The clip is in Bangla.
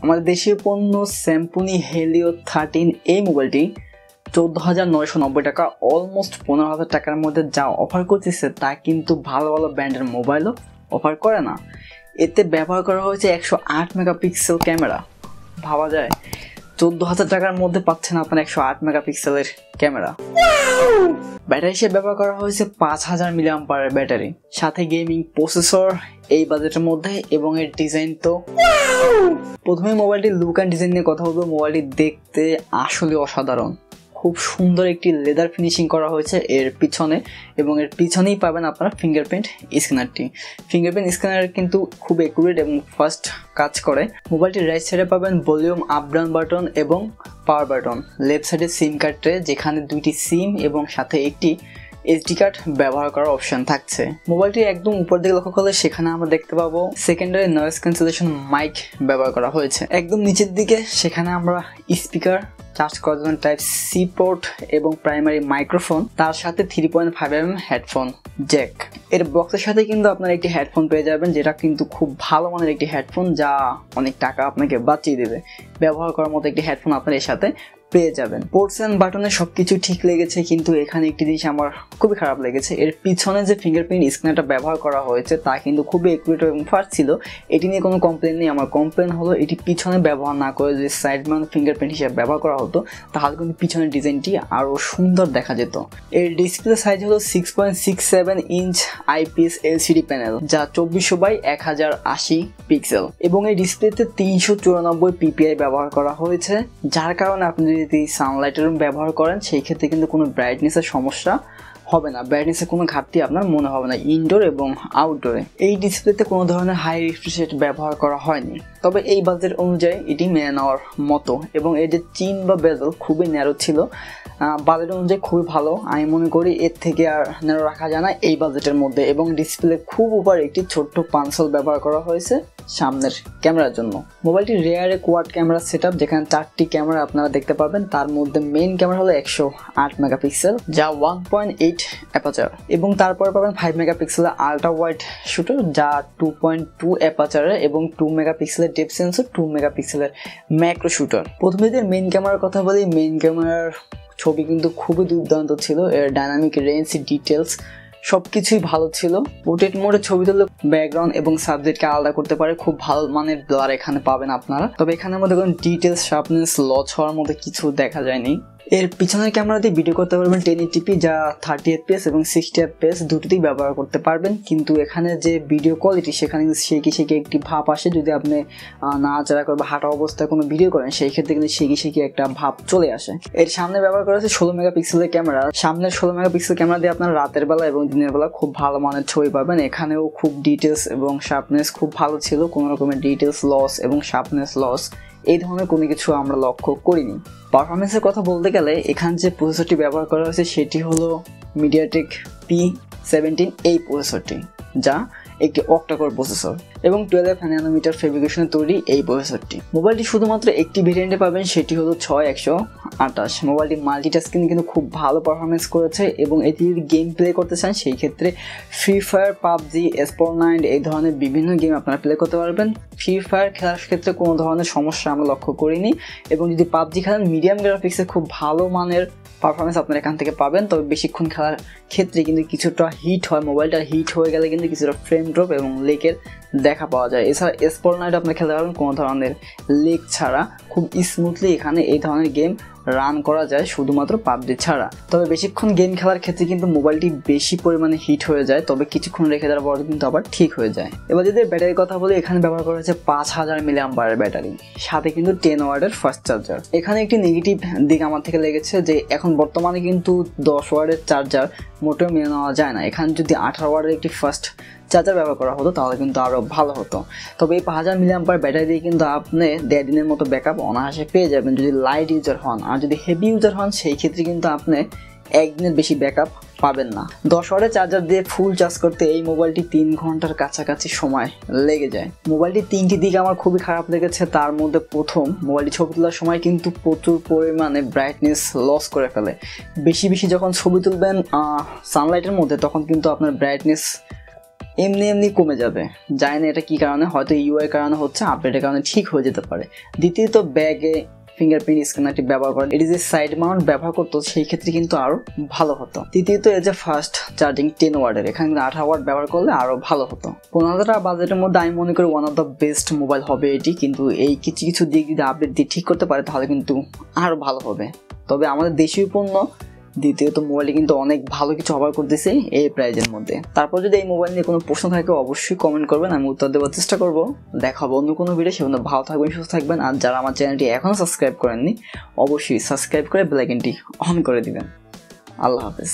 আমাদের দেশীয় পণ্য Symphony Helio 13 এই মোবাইলটি 14,990 টাকা, অলমোস্ট 15,000 টাকার মধ্যে যা অফার করতেছে তা কিন্তু ভালো ভালো ব্র্যান্ডের মোবাইলও অফার করে না। এতে ব্যবহার করা হয়েছে 108 মেগাপিক্সেল ক্যামেরা। ভাবা যায় 14,000 টাকার মধ্যে পাচ্ছেন আপনার 108 মেগাপিক্সেলের ক্যামেরা। ব্যাটারি হিসেবে ব্যবহার করা হয়েছে 5000 mAh ব্যাটারি, সাথে গেমিং প্রসেসর এই বাজেটের মধ্যে, এবং এর ডিজাইন তো প্রথমে মোবাইলটির লুক অ্যান্ড ডিজাইন নিয়ে কথা বলবো। মোবাইলটি দেখতে আসলে অসাধারণ, খুব সুন্দর একটি লেদার ফিনিশিং করা হয়েছে এর পিছনে, এবং এর পিছনেই পাবেন আপনারা ফিঙ্গারপ্রিন্ট স্ক্যানারটি। ফিঙ্গারপ্রিন্ট স্ক্যানার কিন্তু খুব অ্যাকুরেট এবং ফাস্ট কাজ করে। মোবাইলটির রাইট সাইডে পাবেন ভলিউম আপ ডাউন বাটন এবং পাওয়ার বাটন। লেফট সাইডে সিম কার্ড ট্রে, যেখানে 2টি সিম এবং সাথে একটি এসডি কার্ড ব্যবহার করার অপশন থাকছে। মোবাইলটি একদম উপর দিকে লক্ষ্য করলে সেখানে আমরা দেখতে পাবো সেকেন্ডারি নয়েজ ক্যান্সেলেশন মাইক ব্যবহার করা হয়েছে। একদম নিচের দিকে সেখানে আমরা স্পিকার, চার্জ করার জন্য টাইপ সি পোর্ট এবং প্রাইমারি মাইক্রোফোন, তার সাথে 3.5mm হেডফোন জ্যাক। এর বক্সের সাথে কিন্তু আপনারা একটি হেডফোন পেয়ে যাবেন, যেটা কিন্তু খুব ভালো মানের একটি হেডফোন, যা অনেক টাকা আপনাকে বাঁচিয়ে দেবে। ব্যবহার করার মতো একটি হেডফোন আপনারা এর সাথে পেয়ে যাবেন। পোর্টস অ্যান্ড বাটনে সবকিছু ঠিক লেগেছে, কিন্তু এখানে একটি জিনিস আমার খুবই খারাপ লেগেছে। এর পিছনে যে ফিঙ্গারপ্রিন্ট স্ক্যানারটা ব্যবহার করা হয়েছে তা কিন্তু খুবই অ্যাকুরেট এবং ফাস্ট ছিল। এটি নিয়ে কোনো কমপ্লেন নেই। আমার কমপ্লেন হলো এটি পিছনে ব্যবহার না করে যদি সাইড মাউন্ট ফিঙ্গারপ্রিন্ট হিসেবে ব্যবহার করা হতো তাহলে কিন্তু পিছনের ডিজাইনটি আরও সুন্দর দেখা যেত। এর ডিসপ্লে সাইজ হলো 6.67 ইঞ্চ আইপিএস এলসিডি প্যানেল, যা 2400x1080 পিক্সেল, এবং এই ডিসপ্লেতে 394 পিপিআই ব্যবহার করা হয়েছে, যার কারণে আপনি যদি সানলাইটের ব্যবহার করেন সেই ক্ষেত্রে কিন্তু কোনো ব্রাইটনেসের সমস্যা হবে না, ব্রাইটনেসের কোনো ঘাটতি আপনার মনে হবে না ইনডোর এবং আউটডোরে। এই ডিসপ্লেতে কোনো ধরনের হাই রিফ্রেশ রেট ব্যবহার করা হয়নি, তবে এই বাজেট অনুযায়ী এটি মেনে নেওয়ার মতো, এবং এর যে চিন বা বেজেল খুবই ন্যারো ছিল। বাজেট অনুযায়ী খুবই ভালো, আমি মনে করি এর থেকে আর ন্যারো রাখা যায় না এই বাজেটের মধ্যে। এবং ডিসপ্লে খুব উপর একটি ছোট্ট পাঞ্চল ব্যবহার করা হয়েছে সামনের ক্যামেরার জন্য। মোবাইলটি রেয়ারে কোয়াড ক্যামেরা সেটআপ, যেখানে 4টি ক্যামেরা আপনারা দেখতে পাবেন। তার মধ্যে মেইন ক্যামেরা হলো 108 মেগাপিক্সেল, যা 1.8 অ্যাপাচার, এবং তারপরে পাবেন 5 মেগাপিক্সেলের আল্ট্রা ওয়াইড শুটার, যা 2.2 অ্যাপাচারের, এবং 2 মেগাপিক্সেলের ডেপথ সেন্সর, 2 মেগাপিক্সেলের ম্যাক্রো শুটার। প্রথমে যদি মেইন ক্যামেরার কথা বলি, মেইন ক্যামেরার ছবি কিন্তু খুবই দুর্দান্ত ছিল। এর ডাইনামিক রেঞ্জ, ডিটেলস সবকিছুই ভালো ছিল। পোর্ট্রেট মোডে ছবি তুললে ব্যাকগ্রাউন্ড এবং সাবজেক্টকে আলাদা করতে পারে, খুব ভালো মানের ব্লার এখানে পাবেন আপনারা। তবে এখানের মধ্যে কোনো ডিটেলস, শার্পনেস, লস হওয়ার মধ্যে কিছু দেখা যায়নি। এর পিছনের ক্যামেরা দিয়ে ভিডিও করতে পারবেন 1080p, যা 30fps এবং 60fps দুটোতেই ব্যবহার করতে পারবেন। কিন্তু এখানে যে ভিডিও কোয়ালিটি সেখানে শেকি একটি ভাব আসে। যদি আপনি নাড়াচাড়া করে বা হাঁটা অবস্থায় কোনো ভিডিও করেন সেই ক্ষেত্রে কিন্তু শেকি একটা ভাব চলে আসে। এর সামনে ব্যবহার করা হচ্ছে 16 মেগাপিক্সেলের ক্যামেরা। সামনের 16 মেগাপিক্সেল ক্যামেরা দিয়ে আপনার রাতের বেলা এবং দিনের বেলা খুব ভালো মানের ছবি পাবেন। এখানেও খুব ডিটেলস এবং শার্পনেস খুব ভালো ছিল, কোনো রকমের ডিটেলস লস এবং শার্পনেস লস এই ধরনের কোনো কিছু আমরা লক্ষ্য করিনি। পারফরমেন্সের কথা বলতে গেলে এখানে যে প্রসেসরটি ব্যবহার করা হয়েছে সেটি হলো মিডিয়াটেক P17 এই প্রসেসরটি, যা একটি অক্টাকোর প্রসেসর, এবং 12 ন্যানোমিটার ফেব্রিকেশনে তৈরি এই প্রসেসরটি। মোবাইলটি শুধুমাত্র একটি ভেরিয়েন্টে পাবেন, সেটি হলো 6128। মোবাইলটি মাল্টিটাস্কিং কিন্তু খুব ভালো পারফরমেন্স করেছে, এবং এটি যদি গেম প্লে করতে চান সেই ক্ষেত্রে ফ্রি ফায়ার, পাবজি, স্পোর্ট9 এই ধরনের বিভিন্ন গেম আপনারা প্লে করতে পারবেন। ফ্রি ফায়ার খেলার ক্ষেত্রে কোনো ধরনের সমস্যা আমরা লক্ষ্য করিনি, এবং যদি পাবজি খেলেন মিডিয়াম গ্রাফিক্সে খুব ভালো মানের পারফরমেন্স আপনারা এখান থেকে পাবেন। তবে বেশিক্ষণ খেলার ক্ষেত্রে কিন্তু কিছুটা হিট হয়, মোবাইলটা হিট হয়ে গেলে কিন্তু কিছুটা ফ্রেম ড্রপ এবং লেকের দেখা পাওয়া যায়। এছাড়া স্পোর্ট9 আপনি খেলতে পারবেন কোনো ধরনের লেক ছাড়া, খুব স্মুথলি এখানে এই ধরনের গেম রান করা যায় শুধুমাত্র পাবজি ছাড়া। তবে বেশিক্ষণ গেম খেলার ক্ষেত্রে কিন্তু মোবাইলটি বেশি পরিমাণে হিট হয়ে যায়, তবে কিছুক্ষণ রেখে দেওয়ার পর কিন্তু আবার ঠিক হয়ে যায়। এবার যদি ব্যাটারির কথা বলি, এখানে ব্যবহার করা হয়েছে 5000 mAh ব্যাটারি, সাথে কিন্তু 10 ওয়াটের ফাস্ট চার্জার। এখানে একটি নেগেটিভ দিক আমার থেকে লেগেছে যে এখন বর্তমানে কিন্তু 10 ওয়াটের চার্জার মোটেও মেনে নেওয়া যায় না। এখানে যদি 18 ওয়াটের একটি ফাস্ট চার্জার ব্যবহার করা হতো তাহলে কিন্তু আরও ভালো হতো। তবে এই 5000 mAh ব্যাটারি দিয়ে কিন্তু আপনি 1.5 দিনের মতো ব্যাকআপ অনায়াসে পেয়ে যাবেন যদি লাইট ইউজার হন। আর যদি হেভি ইউজার হন সেই ক্ষেত্রে কিন্তু আপনি 1 দিনের বেশি ব্যাকআপ পাবেন না। 10 ওয়াটের চার্জার দিয়ে ফুল চার্জ করতে এই মোবাইলটি 3 ঘন্টার কাছাকাছি সময় লেগে যায়। মোবাইলটি 3টি দিক আমার খুবই খারাপ লেগেছে। তার মধ্যে প্রথম, মোবাইলটি ছবি তোলার সময় কিন্তু প্রচুর পরিমাণে ব্রাইটনেস লস করে ফেলে। বেশি যখন ছবি তুলবেন সানলাইটের মধ্যে তখন কিন্তু আপনার ব্রাইটনেস এমনি এমনি কমে যাবে। জানি না এটা কি কারণে, হয়তো ইউআই কারণে হচ্ছে, আপডেটের কারণে ঠিক হয়ে যেতে পারে। দ্বিতীয়ত ব্যাগে ফিঙ্গারপ্রিন্ট স্ক্যানারটি ব্যবহার করেন, এটি যে সাইড মাউন্ট ব্যবহার করতো সেই ক্ষেত্রে কিন্তু আরো ভালো হতো। তৃতীয়ত এই যে ফাস্ট চার্জিং 10 ওয়াটের, এখানে 18 ওয়াট ব্যবহার করলে আরো ভালো হতো। 15,000 টাকা বাজেটের মধ্যে আমি মনে করি one of the best mobile হবে এটি, কিন্তু এই কিছু কিছু দিক যদি আপডেট দিয়ে ঠিক করতে পারে তাহলে কিন্তু আরো ভালো হবে। তবে আমাদের দেশীয় পণ্য, দ্বিতীয়ত মোবাইলটি কিন্তু অনেক ভালো কিছু অফার করতেছে এই প্রাইজের মধ্যে। তারপর যদি এই মোবাইল নিয়ে কোনো প্রশ্ন থাকে অবশ্যই কমেন্ট করবেন, আমি উত্তর দেওয়ার চেষ্টা করবো। দেখা হবে অন্য কোনো ভিডিও, সেজন্য ভালো থাকবেন, সুস্থ থাকবেন। আর যারা আমার চ্যানেলটি এখনও সাবস্ক্রাইব করেননি অবশ্যই সাবস্ক্রাইব করে বেল আইকনটি অন করে দিবেন। আল্লাহ হাফেজ।